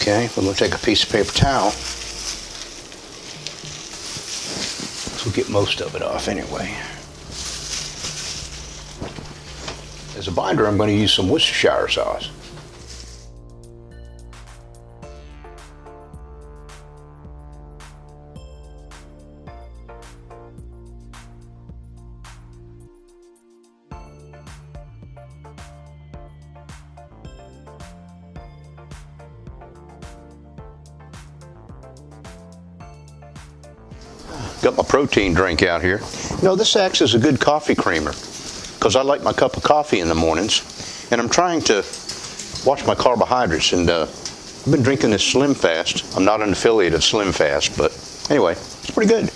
Okay, we're going to take a piece of paper towel. This will get most of it off anyway. As a binder, I'm going to use some Worcestershire sauce. Got my protein drink out here. You know, this acts as a good coffee creamer because I like my cup of coffee in the mornings, and I'm trying to watch my carbohydrates, and I've been drinking this Slim Fast. I'm not an affiliate of Slim Fast, but anyway, it's pretty good.